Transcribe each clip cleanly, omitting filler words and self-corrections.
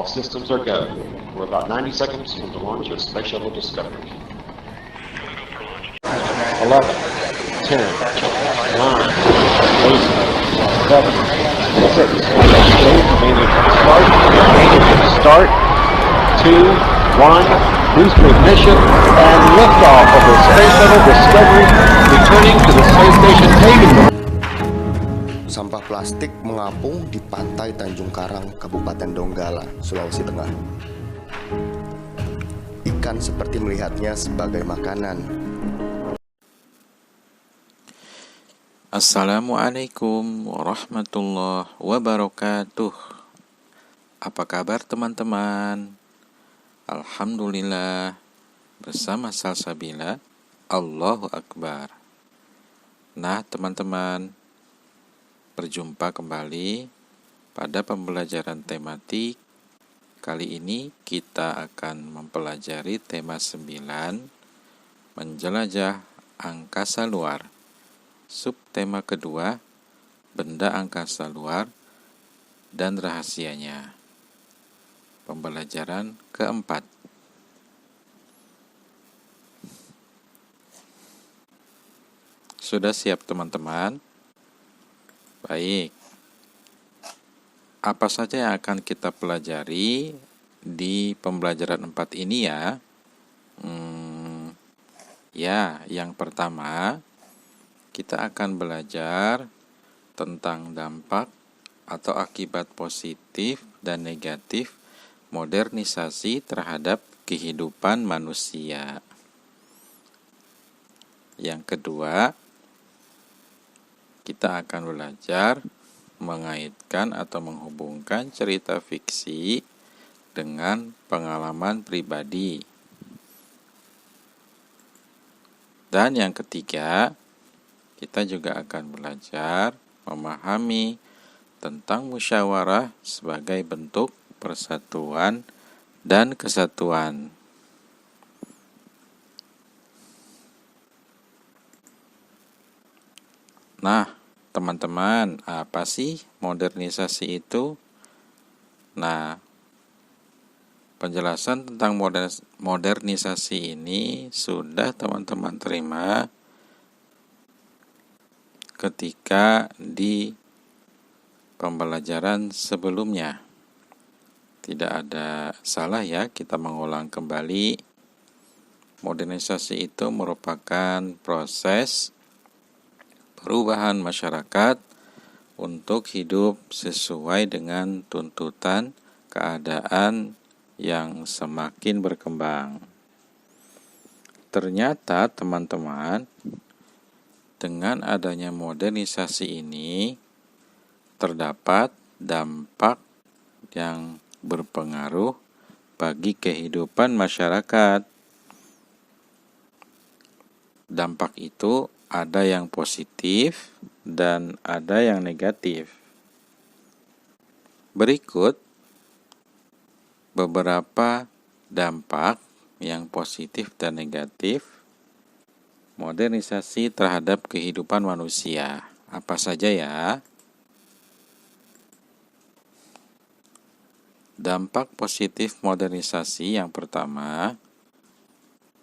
systems are go. We're about 90 seconds from the launch of Space Shuttle Discovery. 11, 10, 9, 8, 7, 6, start, 2, 1, booster ignition, and liftoff of the Space Shuttle Discovery, returning to the space station, taking the... Sampah plastik mengapung di pantai Tanjung Karang, Kabupaten Donggala, Sulawesi Tengah. Ikan seperti melihatnya sebagai makanan. Assalamualaikum warahmatullahi wabarakatuh. Apa kabar teman-teman? Alhamdulillah, bersama Salsabila, Allahu Akbar. Nah teman-teman, berjumpa kembali pada pembelajaran tematik. Kali ini kita akan mempelajari tema 9, menjelajah angkasa luar. Subtema kedua, benda angkasa luar dan rahasianya. Pembelajaran keempat. Sudah siap teman-teman? Baik, apa saja yang akan kita pelajari di pembelajaran 4 ini ya? Yang pertama, kita akan belajar tentang dampak atau akibat positif dan negatif modernisasi terhadap kehidupan manusia. Yang kedua, kita akan belajar mengaitkan atau menghubungkan cerita fiksi dengan pengalaman pribadi. Dan yang ketiga, kita juga akan belajar memahami tentang musyawarah sebagai bentuk persatuan dan kesatuan. Nah, teman-teman, apa sih modernisasi itu? Nah, penjelasan tentang modernisasi ini sudah teman-teman terima ketika di pembelajaran sebelumnya. Tidak ada salah ya, kita mengulang kembali. Modernisasi itu merupakan proses perubahan masyarakat untuk hidup sesuai dengan tuntutan keadaan yang semakin berkembang. Ternyata teman-teman, dengan adanya modernisasi ini terdapat dampak yang berpengaruh bagi kehidupan masyarakat. Dampak itu ada yang positif dan ada yang negatif. Berikut beberapa dampak yang positif dan negatif modernisasi terhadap kehidupan manusia. Apa saja ya? Dampak positif modernisasi yang pertama,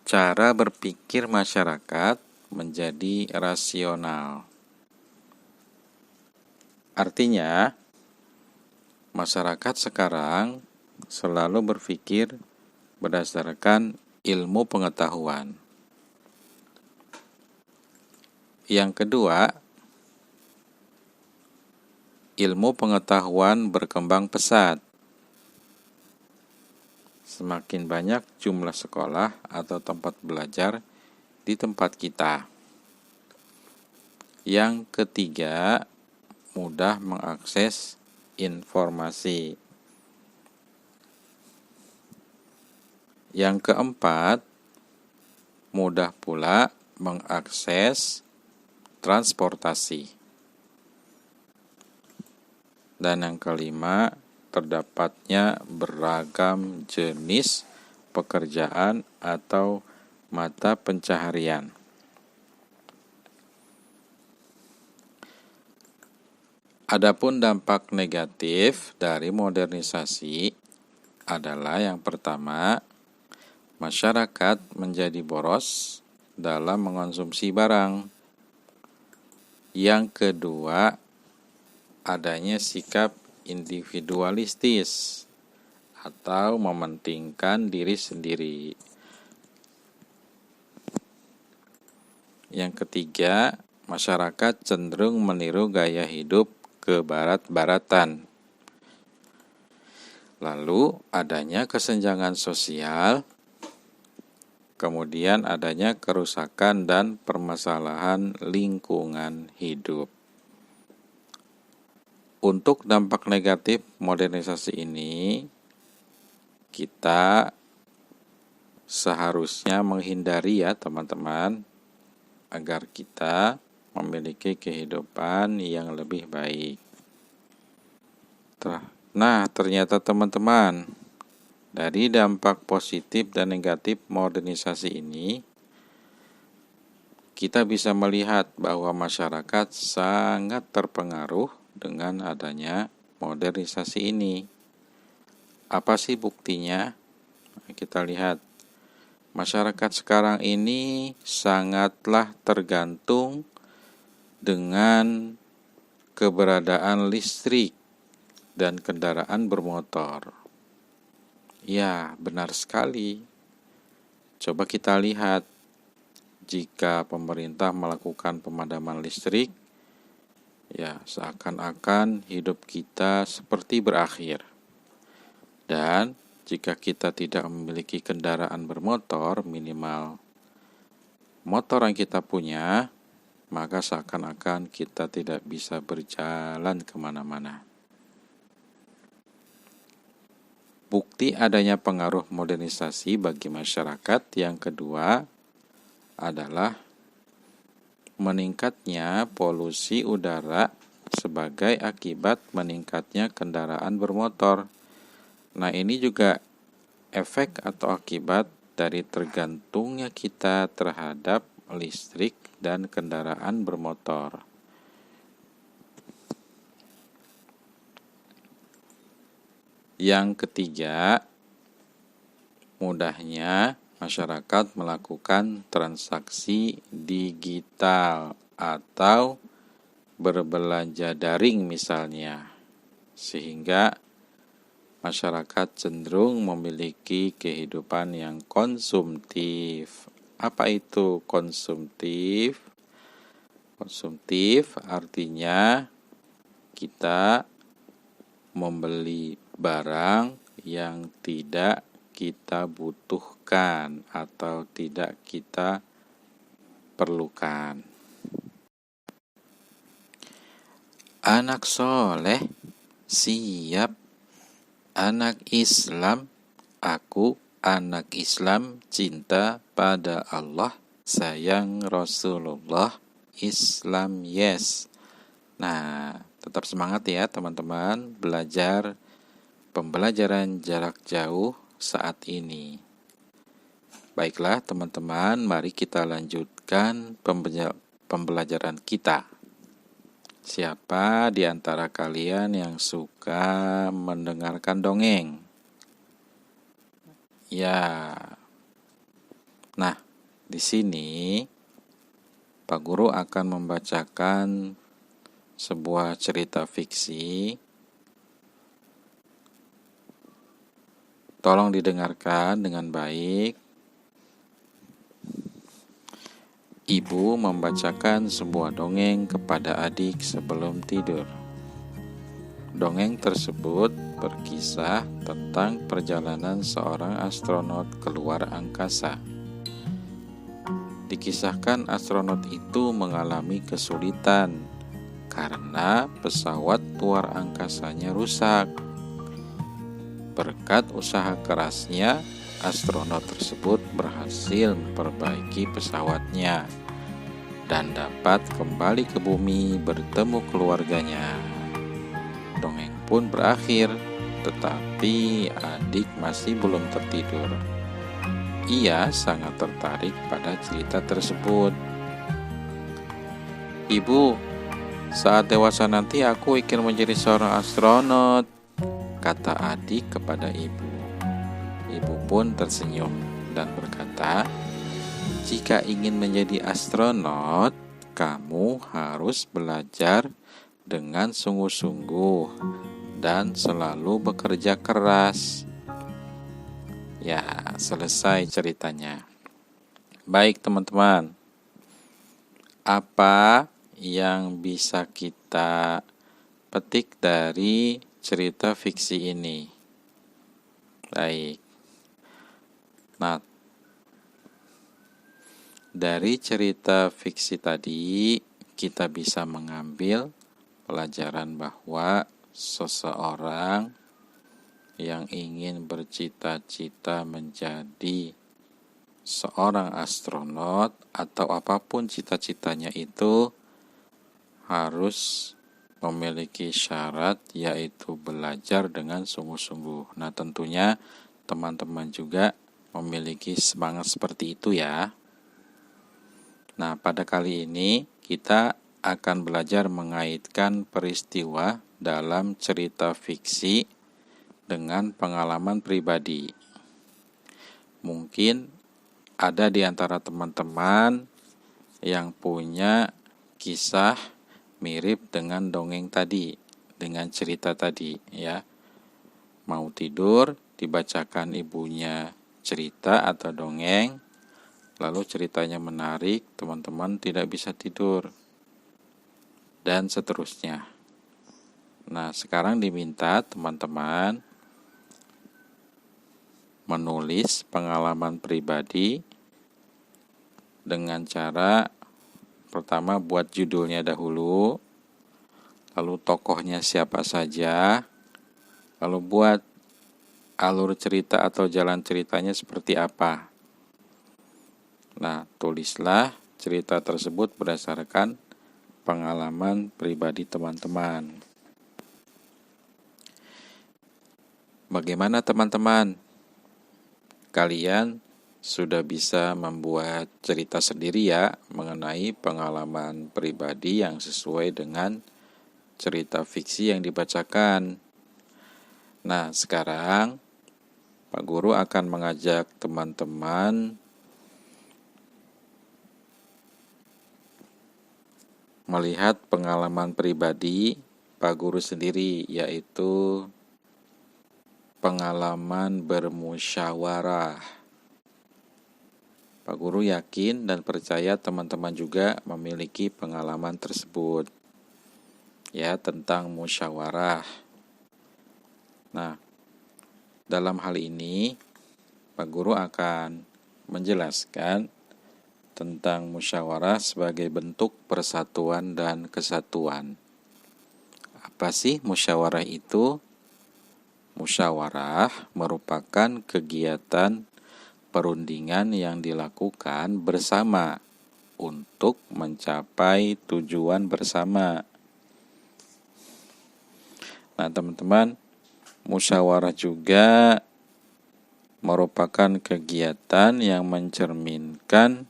cara berpikir masyarakat menjadi rasional. Artinya, masyarakat sekarang selalu berpikir berdasarkan ilmu pengetahuan. Yang kedua, ilmu pengetahuan berkembang pesat. Semakin banyak jumlah sekolah atau tempat belajar di tempat kita. Yang ketiga, mudah mengakses informasi. Yang keempat, mudah pula mengakses transportasi. Dan yang kelima, terdapatnya beragam jenis pekerjaan atau mata pencaharian. Adapun dampak negatif dari modernisasi adalah yang pertama, masyarakat menjadi boros dalam mengonsumsi barang. Yang kedua, adanya sikap individualistis atau mementingkan diri sendiri. Yang ketiga, masyarakat cenderung meniru gaya hidup kebarat-baratan. Lalu adanya kesenjangan sosial, kemudian adanya kerusakan dan permasalahan lingkungan hidup. Untuk dampak negatif modernisasi ini, kita seharusnya menghindari ya teman-teman, agar kita memiliki kehidupan yang lebih baik. Nah, ternyata teman-teman, dari dampak positif dan negatif modernisasi ini, kita bisa melihat bahwa masyarakat sangat terpengaruh dengan adanya modernisasi ini. Apa sih buktinya? Kita lihat. Masyarakat sekarang ini sangatlah tergantung dengan keberadaan listrik dan kendaraan bermotor. Ya, benar sekali. Coba kita lihat, jika pemerintah melakukan pemadaman listrik, ya seakan-akan hidup kita seperti berakhir. Dan jika kita tidak memiliki kendaraan bermotor, minimal motor yang kita punya, maka seakan-akan kita tidak bisa berjalan kemana-mana. Bukti adanya pengaruh modernisasi bagi masyarakat yang kedua adalah meningkatnya polusi udara sebagai akibat meningkatnya kendaraan bermotor. Nah, ini juga efek atau akibat dari tergantungnya kita terhadap listrik dan kendaraan bermotor. Yang ketiga, mudahnya masyarakat melakukan transaksi digital atau berbelanja daring misalnya, sehingga masyarakat cenderung memiliki kehidupan yang konsumtif. Apa itu konsumtif? Konsumtif artinya kita membeli barang yang tidak kita butuhkan atau tidak kita perlukan. Anak soleh siap. Anak Islam, aku anak Islam, cinta pada Allah, sayang Rasulullah, Islam yes. Nah, tetap semangat ya teman-teman belajar pembelajaran jarak jauh saat ini. Baiklah teman-teman, mari kita lanjutkan pembelajaran kita. Siapa di antara kalian yang suka mendengarkan dongeng? Ya. Nah, di sini Pak Guru akan membacakan sebuah cerita fiksi. Tolong didengarkan dengan baik. Ibu membacakan sebuah dongeng kepada adik sebelum tidur. Dongeng tersebut berkisah tentang perjalanan seorang astronot keluar angkasa. Dikisahkan astronot itu mengalami kesulitan karena pesawat luar angkasanya rusak. Berkat usaha kerasnya, astronot tersebut berhasil memperbaiki pesawatnya dan dapat kembali ke bumi bertemu keluarganya. Dongeng pun berakhir, tetapi adik masih belum tertidur. Ia sangat tertarik pada cerita tersebut. Ibu, saat dewasa nanti aku ingin menjadi seorang astronot, kata adik kepada ibu. Ibu pun tersenyum dan berkata, "Jika ingin menjadi astronot, kamu harus belajar dengan sungguh-sungguh dan selalu bekerja keras." Ya, selesai ceritanya. Baik teman-teman, apa yang bisa kita petik dari cerita fiksi ini? Baik. Nah, dari cerita fiksi tadi kita bisa mengambil pelajaran bahwa seseorang yang ingin bercita-cita menjadi seorang astronot atau apapun cita-citanya itu harus memiliki syarat, yaitu belajar dengan sungguh-sungguh. Nah, tentunya teman-teman juga memiliki semangat seperti itu ya. Nah, pada kali ini kita akan belajar mengaitkan peristiwa dalam cerita fiksi dengan pengalaman pribadi. Mungkin ada di antara teman-teman yang punya kisah mirip dengan dongeng tadi, dengan cerita tadi ya. Mau tidur, dibacakan ibunya cerita atau dongeng, lalu ceritanya menarik, teman-teman tidak bisa tidur, dan seterusnya. Nah, sekarang diminta teman-teman menulis pengalaman pribadi dengan cara pertama buat judulnya dahulu, lalu tokohnya siapa saja, lalu buat alur cerita atau jalan ceritanya seperti apa. Nah, tulislah cerita tersebut berdasarkan pengalaman pribadi teman-teman. Bagaimana teman-teman? Kalian sudah bisa membuat cerita sendiri ya mengenai pengalaman pribadi yang sesuai dengan cerita fiksi yang dibacakan. Nah, sekarang Pak Guru akan mengajak teman-teman melihat pengalaman pribadi Pak Guru sendiri, yaitu pengalaman bermusyawarah. Pak Guru yakin dan percaya teman-teman juga memiliki pengalaman tersebut ya, tentang musyawarah. Nah, dalam hal ini Pak Guru akan menjelaskan tentang musyawarah sebagai bentuk persatuan dan kesatuan. Apa sih musyawarah itu? Musyawarah merupakan kegiatan perundingan yang dilakukan bersama untuk mencapai tujuan bersama. Nah, teman-teman, musyawarah juga merupakan kegiatan yang mencerminkan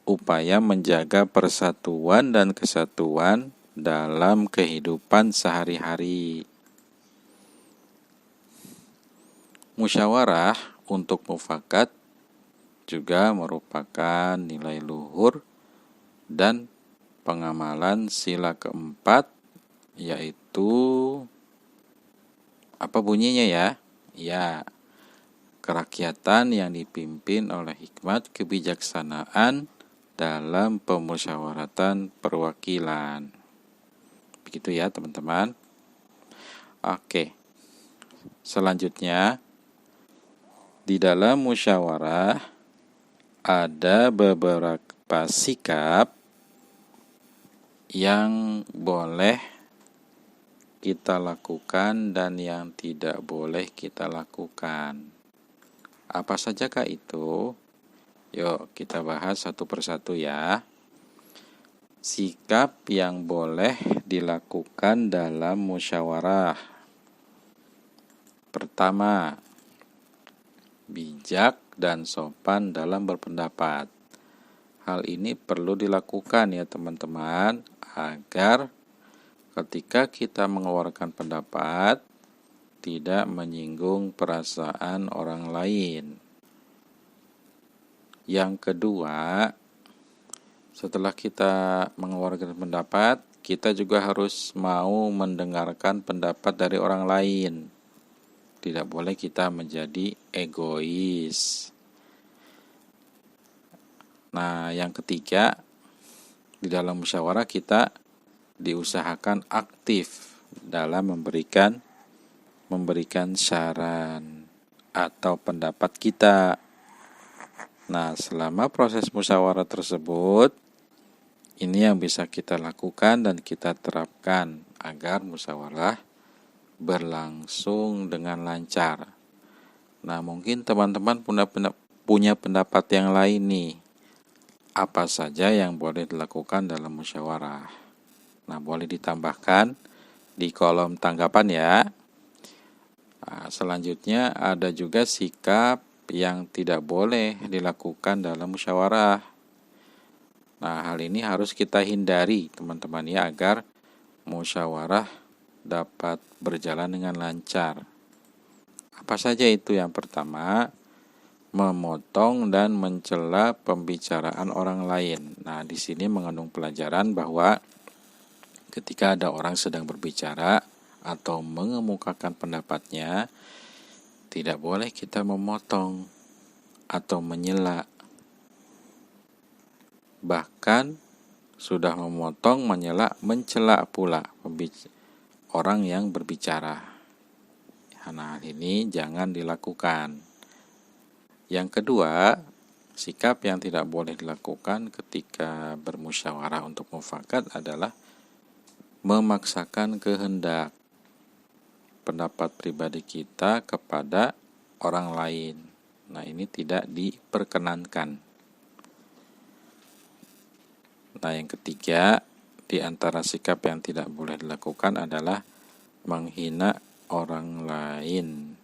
upaya menjaga persatuan dan kesatuan dalam kehidupan sehari-hari. Musyawarah untuk mufakat juga merupakan nilai luhur dan pengamalan sila keempat, yaitu apa bunyinya ya? Ya, kerakyatan yang dipimpin oleh hikmat kebijaksanaan dalam pemusyawaratan perwakilan. Begitu ya teman-teman. Oke, selanjutnya di dalam musyawarah ada beberapa sikap yang boleh kita lakukan dan yang tidak boleh kita lakukan. Apa sajakah itu? Yuk kita bahas satu persatu ya. Sikap yang boleh dilakukan dalam musyawarah. Pertama, bijak dan sopan dalam berpendapat. Hal ini perlu dilakukan ya teman-teman, agar ketika kita mengeluarkan pendapat tidak menyinggung perasaan orang lain. Yang kedua, setelah kita mengeluarkan pendapat, kita juga harus mau mendengarkan pendapat dari orang lain. Tidak boleh kita menjadi egois. Nah, yang ketiga, di dalam musyawarah kita diusahakan aktif dalam memberikan saran atau pendapat kita. Nah, selama proses musyawarah tersebut, ini yang bisa kita lakukan dan kita terapkan agar musyawarah berlangsung dengan lancar. Nah, mungkin teman-teman punya pendapat yang lain nih. Apa saja yang boleh dilakukan dalam musyawarah? Nah, boleh ditambahkan di kolom tanggapan ya. Nah, selanjutnya ada juga sikap yang tidak boleh dilakukan dalam musyawarah. Nah, hal ini harus kita hindari teman-teman ya, agar musyawarah dapat berjalan dengan lancar. Apa saja itu? Yang pertama, memotong dan mencela pembicaraan orang lain. Nah, di sini mengandung pelajaran bahwa ketika ada orang sedang berbicara atau mengemukakan pendapatnya, tidak boleh kita memotong atau menyela. Bahkan sudah memotong, menyela, mencela pula orang yang berbicara. Nah, ini jangan dilakukan. Yang kedua, sikap yang tidak boleh dilakukan ketika bermusyawarah untuk mufakat adalah memaksakan kehendak pendapat pribadi kita kepada orang lain. Nah, ini tidak diperkenankan. Nah, yang ketiga, di antara sikap yang tidak boleh dilakukan adalah menghina orang lain.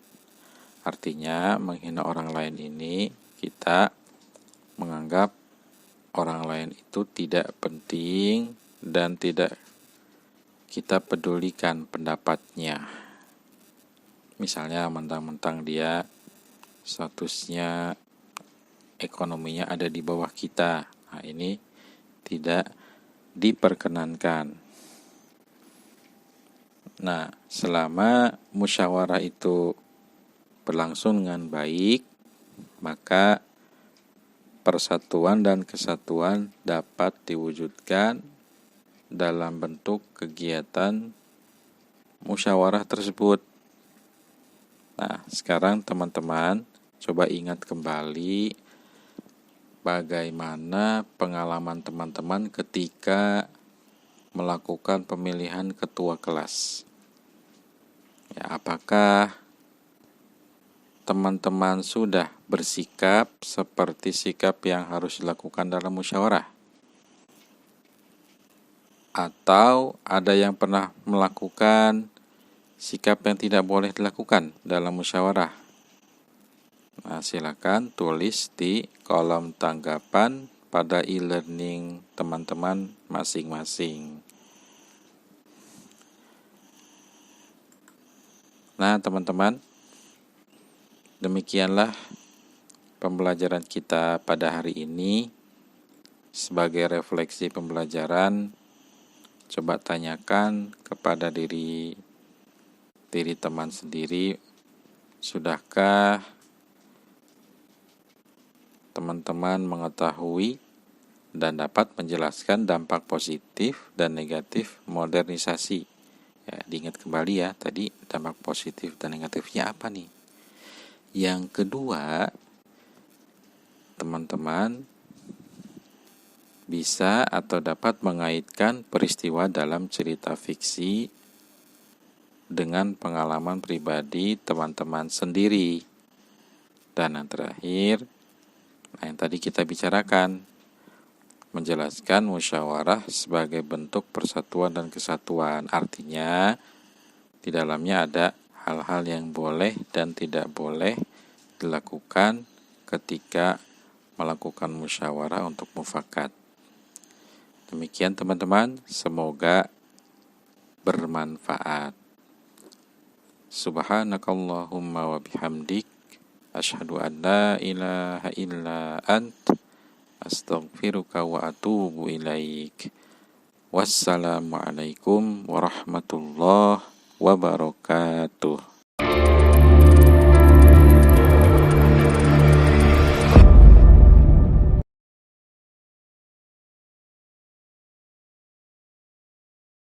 Artinya, menghina orang lain ini kita menganggap orang lain itu tidak penting dan tidak kita pedulikan pendapatnya. Misalnya mentang-mentang dia statusnya ekonominya ada di bawah kita. Nah, ini tidak diperkenankan. Nah, selama musyawarah itu berlangsung dengan baik, maka persatuan dan kesatuan dapat diwujudkan dalam bentuk kegiatan musyawarah tersebut. Nah, sekarang teman-teman coba ingat kembali bagaimana pengalaman teman-teman ketika melakukan pemilihan ketua kelas. Ya, apakah teman-teman sudah bersikap seperti sikap yang harus dilakukan dalam musyawarah? Atau ada yang pernah melakukan sikap yang tidak boleh dilakukan dalam musyawarah? Nah, silakan tulis di kolom tanggapan pada e-learning teman-teman masing-masing. Nah, teman-teman, demikianlah pembelajaran kita pada hari ini. Sebagai refleksi pembelajaran, coba tanyakan kepada diri teman sendiri, sudahkah teman-teman mengetahui dan dapat menjelaskan dampak positif dan negatif modernisasi? Ya, diingat kembali ya, tadi dampak positif dan negatifnya apa nih? Yang kedua, teman-teman bisa atau dapat mengaitkan peristiwa dalam cerita fiksi dengan pengalaman pribadi teman-teman sendiri. Dan yang terakhir, yang tadi kita bicarakan, menjelaskan musyawarah sebagai bentuk persatuan dan kesatuan. Artinya, di dalamnya ada hal-hal yang boleh dan tidak boleh dilakukan ketika melakukan musyawarah untuk mufakat. Demikian teman-teman, semoga bermanfaat. Subhanakallahumma wa bihamdik, asyhadu an la ilaha illa ant, astaghfiruka wa atubu ilaik. Wassalamualaikum warahmatullahi wabarakatuh.